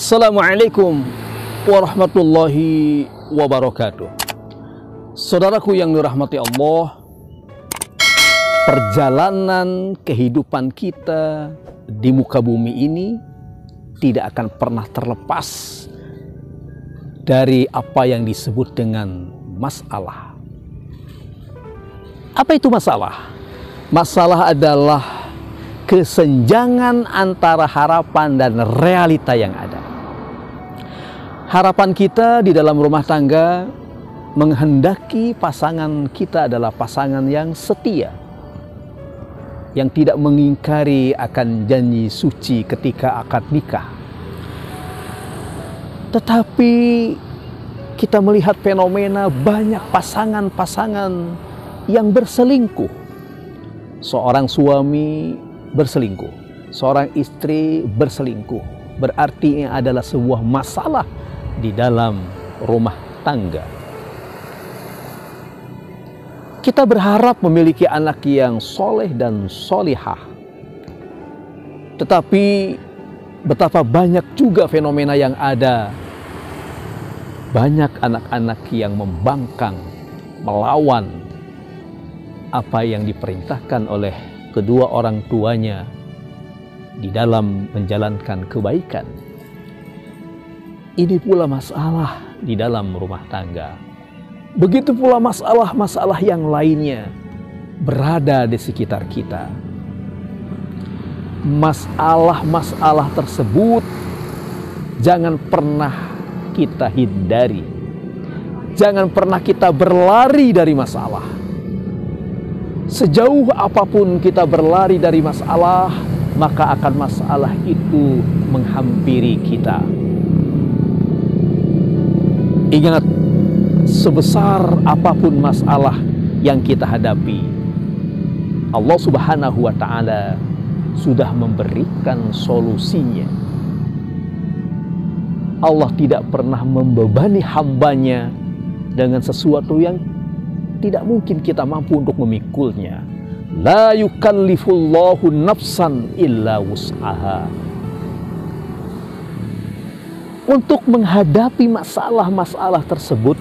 Assalamualaikum warahmatullahi wabarakatuh. Saudaraku yang dirahmati Allah, perjalanan kehidupan kita di muka bumi ini tidak akan pernah terlepas dari apa yang disebut dengan masalah. Apa itu masalah? Masalah adalah kesenjangan antara harapan dan realita yang ada. Harapan kita di dalam rumah tangga menghendaki pasangan kita adalah pasangan yang setia, yang tidak mengingkari akan janji suci ketika akad nikah. Tetapi kita melihat fenomena banyak pasangan-pasangan yang berselingkuh. Seorang suami berselingkuh, seorang istri berselingkuh, berarti ini adalah sebuah masalah di dalam rumah tangga. Kita berharap memiliki anak yang soleh dan solihah, tetapi betapa banyak juga fenomena yang ada. Banyak anak-anak yang membangkang, melawan apa yang diperintahkan oleh kedua orang tuanya di dalam menjalankan kebaikan. Ini pula masalah di dalam rumah tangga. Begitu pula masalah-masalah yang lainnya berada di sekitar kita. Masalah-masalah tersebut jangan pernah kita hindari. Jangan pernah kita berlari dari masalah. Sejauh apapun kita berlari dari masalah, maka akan masalah itu menghampiri kita. Ingat, sebesar apapun masalah yang kita hadapi, Allah Subhanahu wa Ta'ala sudah memberikan solusinya. Allah tidak pernah membebani hambanya dengan sesuatu yang tidak mungkin kita mampu untuk memikulnya. La yukallifullahu nafsan illa wus'aha. Untuk menghadapi masalah-masalah tersebut,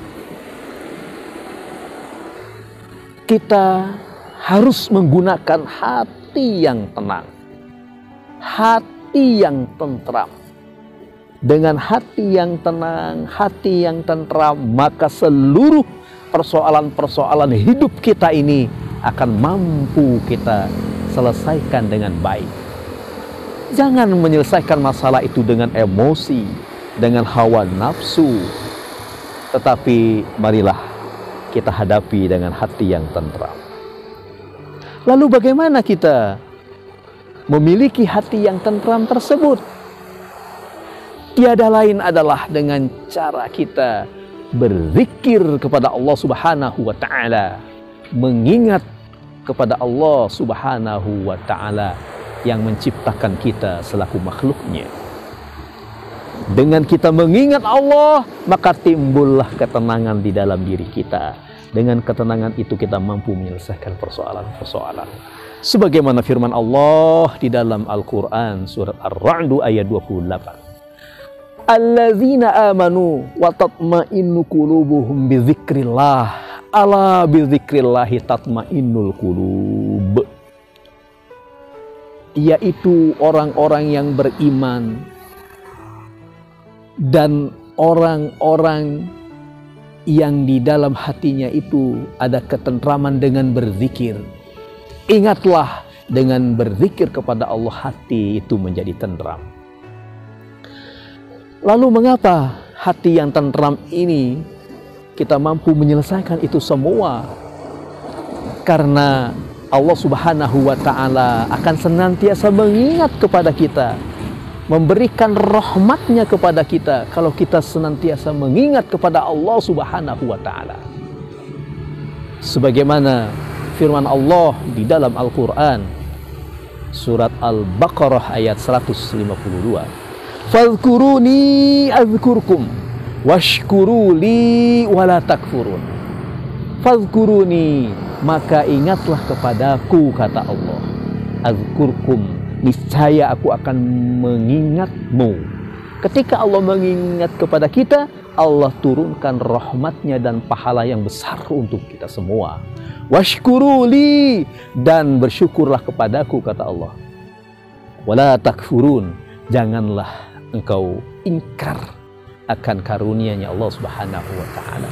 kita harus menggunakan hati yang tenang, hati yang tentram. Dengan hati yang tenang, hati yang tentram, maka seluruh persoalan-persoalan hidup kita ini akan mampu kita selesaikan dengan baik. Jangan menyelesaikan masalah itu dengan emosi, dengan hawa nafsu, tetapi marilah kita hadapi dengan hati yang tentram. Lalu bagaimana kita memiliki hati yang tentram tersebut? Tiada lain adalah dengan cara kita berzikir kepada Allah Subhanahu wa Ta'ala, mengingat kepada Allah Subhanahu wa Ta'ala yang menciptakan kita selaku makhluknya. Dengan kita mengingat Allah, maka timbullah ketenangan di dalam diri kita. Dengan ketenangan itu kita mampu menyelesaikan persoalan-persoalan. Sebagaimana firman Allah di dalam Al-Quran surat Ar-Ra'd ayat 28. Allazina amanu wa tatma'innu qulubuhum bizikrillah, ala bizikrillahi tatma'innul qulub. Yaitu orang-orang yang beriman dan orang-orang yang di dalam hatinya itu ada ketentraman dengan berzikir. Ingatlah, dengan berzikir kepada Allah hati itu menjadi tentram. Lalu mengapa hati yang tentram ini kita mampu menyelesaikan itu semua? Karena Allah Subhanahu wa Ta'ala akan senantiasa mengingat kepada kita, memberikan rahmatnya kepada kita kalau kita senantiasa mengingat kepada Allah Subhanahu wa Ta'ala. Sebagaimana firman Allah di dalam Al-Quran surat Al-Baqarah ayat 152. Fadhkuruni azkurkum washkuruli wala takfurun. Fadhkuruni, maka ingatlah kepadaku, kata Allah. Azkurkum, niscaya aku akan mengingatmu. Ketika Allah mengingat kepada kita, Allah turunkan rahmatnya dan pahala yang besar untuk kita semua. Washkuruli, dan bersyukurlah kepadaku, kata Allah. Wala takfurun, janganlah engkau ingkar akan karunia-Nya Allah Subhanahu wa taala.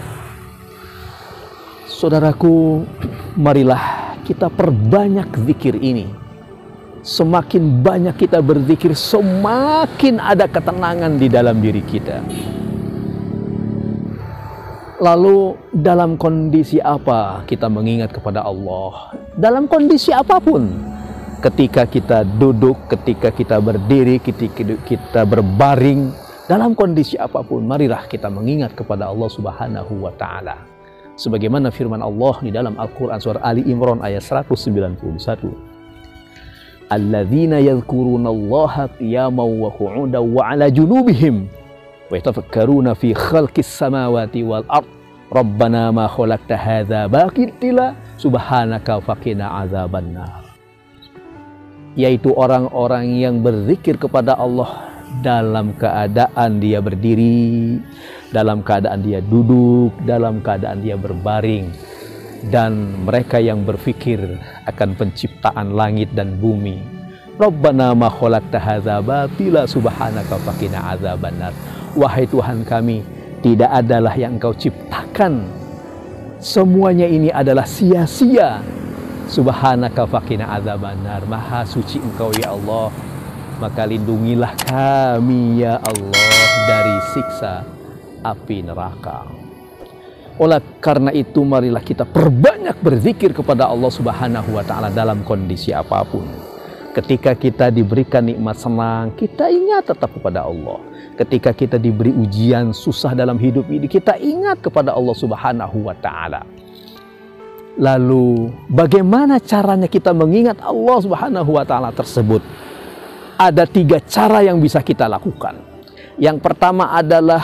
Saudaraku, marilah kita perbanyak zikir ini. Semakin banyak kita berzikir, semakin ada ketenangan di dalam diri kita. Lalu dalam kondisi apa kita mengingat kepada Allah? Dalam kondisi apapun. Ketika kita duduk, ketika kita berdiri, ketika kita berbaring, dalam kondisi apapun, marilah kita mengingat kepada Allah Subhanahu wa taala. Sebagaimana firman Allah di dalam Al-Qur'an surah Ali Imran ayat 191. Alladzina yadhkurunallaha qiyaman wa qu'udan wa 'ala junubihim wa yatafakkaruna fi khalqis samawati wal ard rabbana ma khalaqta hadza batila subhanaka faqina adzabannar. Yaitu orang-orang yang berzikir kepada Allah dalam keadaan dia berdiri, dalam keadaan dia duduk, dalam keadaan dia berbaring, dan mereka yang berfikir akan penciptaan langit dan bumi. Rabbana ma khalaqta hadza batila subhanaka faqina adzabannar. Wahai Tuhan kami, tidak adalah yang Engkau ciptakan, semuanya ini adalah sia-sia. Subhanaka faqina adzabannar. Maha suci Engkau ya Allah, maka lindungilah kami ya Allah dari siksa api neraka. Oleh karena itu, marilah kita perbanyak berzikir kepada Allah Subhanahu wa taala dalam kondisi apapun. Ketika kita diberikan nikmat senang, kita ingat tetap kepada Allah. Ketika kita diberi ujian susah dalam hidup ini, kita ingat kepada Allah Subhanahu wa taala. Lalu bagaimana caranya kita mengingat Allah Subhanahu wa taala tersebut? Ada 3 cara yang bisa kita lakukan. Yang pertama adalah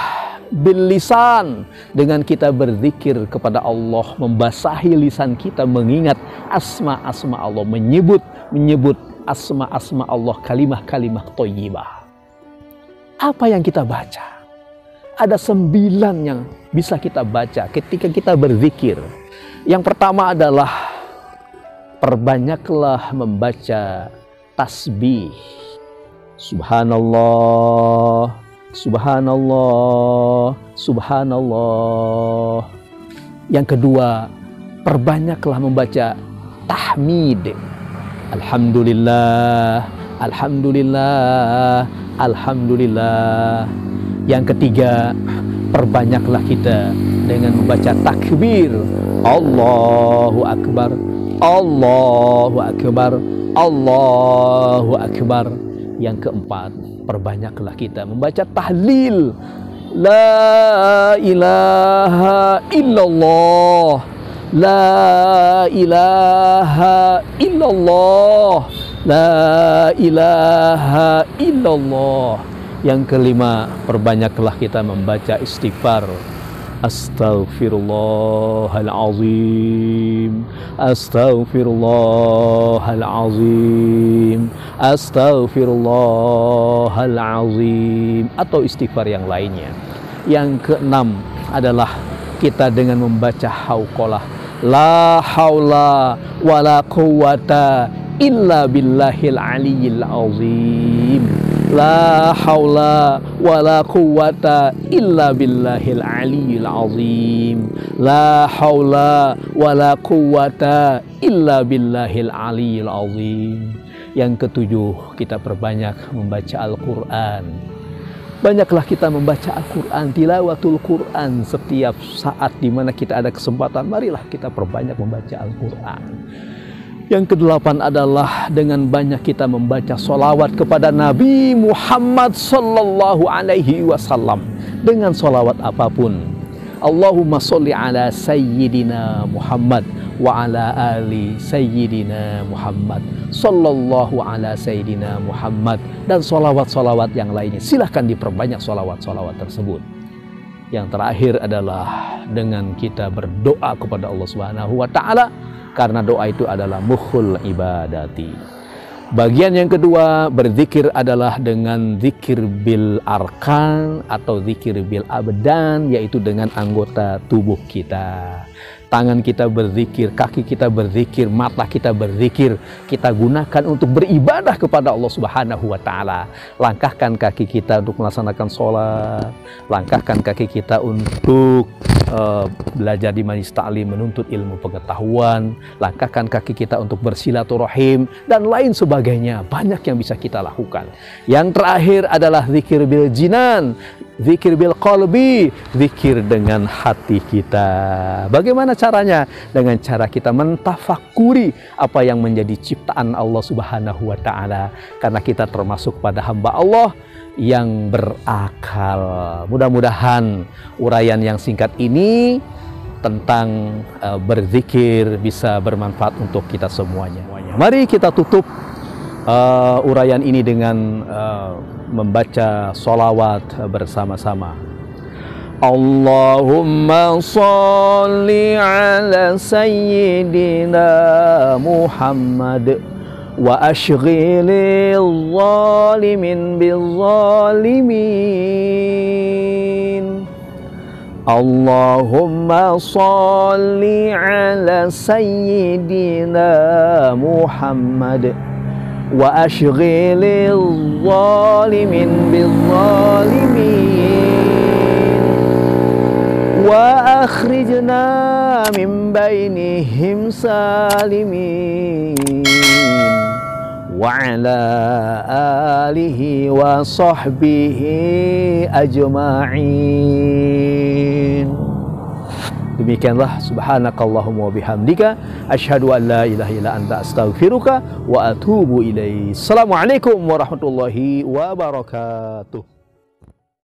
bil lisan, dengan kita berzikir kepada Allah, membasahi lisan kita mengingat asma-asma Allah, menyebut asma-asma Allah, kalimah-kalimah thayyibah. Apa yang kita baca? Ada 9 yang bisa kita baca ketika kita berzikir. Yang pertama adalah perbanyaklah membaca tasbih. Subhanallah, subhanallah, subhanallah. Yang kedua, perbanyaklah membaca tahmid. Alhamdulillah, alhamdulillah, alhamdulillah. Yang ketiga, perbanyaklah kita dengan membaca takbir. Allahu akbar, Allahu akbar, Allahu akbar. Yang keempat, perbanyaklah kita membaca tahlil. La ilaha illallah, la ilaha illallah, la ilaha illallah. Yang kelima, perbanyaklah kita membaca istighfar. Astaghfirullahalazim, astaghfirullahalazim, astaghfirullahalazim, atau istighfar yang lainnya. Yang keenam adalah kita dengan membaca hauqalah, la haula wala quwwata illa billahil aliyyil azim. La haula wala quwwata illa billahil aliyyil azim. La haula wala quwwata illa billahil aliyyil azim. Yang ketujuh, kita perbanyak membaca Al-Quran. Banyaklah kita membaca Al-Quran, tilawatul Quran setiap saat di mana kita ada kesempatan. Marilah kita perbanyak membaca Al-Quran. Yang kedelapan adalah dengan banyak kita membaca sholawat kepada Nabi Muhammad sallallahu alaihi wasallam. Dengan sholawat apapun. Allahumma sholli ala sayyidina Muhammad wa ala ali sayyidina Muhammad sallallahu ala sayyidina Muhammad, dan sholawat-sholawat yang lainnya. Silahkan diperbanyak sholawat-sholawat tersebut. Yang terakhir adalah dengan kita berdoa kepada Allah Subhanahu wa taala, karena doa itu adalah mukhul ibadati. Bagian yang kedua, berzikir adalah dengan zikir bil arkan atau zikir bil abdan, yaitu dengan anggota tubuh kita. Tangan kita berzikir, kaki kita berzikir, mata kita berzikir. Kita gunakan untuk beribadah kepada Allah Subhanahu wa Ta'ala. Langkahkan kaki kita untuk melaksanakan sholat, langkahkan kaki kita untuk belajar di majelis ta'lim, menuntut ilmu pengetahuan, langkahkan kaki kita untuk bersilaturahim dan lain sebagainya. Banyak yang bisa kita lakukan. Yang terakhir adalah zikir bil jinan, zikir bil qalbi, zikir dengan hati kita. Bagaimana caranya? Dengan cara kita mentafakuri apa yang menjadi ciptaan Allah Subhanahu wa Ta'ala, karena kita termasuk pada hamba Allah yang berakal. Mudah-mudahan uraian yang singkat ini tentang berzikir bisa bermanfaat untuk kita semuanya. Mari kita tutup uraian ini dengan membaca sholawat bersama-sama. Allahumma sholli ala sayyidina Muhammad wa ashghilil zalimin bil zalimin. Allahumma sholli ala sayyidina Muhammad wa ashghilil zalimin bil zalimin wa akhrijna min bainihim salimin wa ala alihi wa sahbihi ajma'in. Demikianlah, subhanakallahumma wa bihamdika asyhadu an la ilaha illa anta astaghfiruka wa atubu ilaik. Assalamualaikum warahmatullahi wabarakatuh.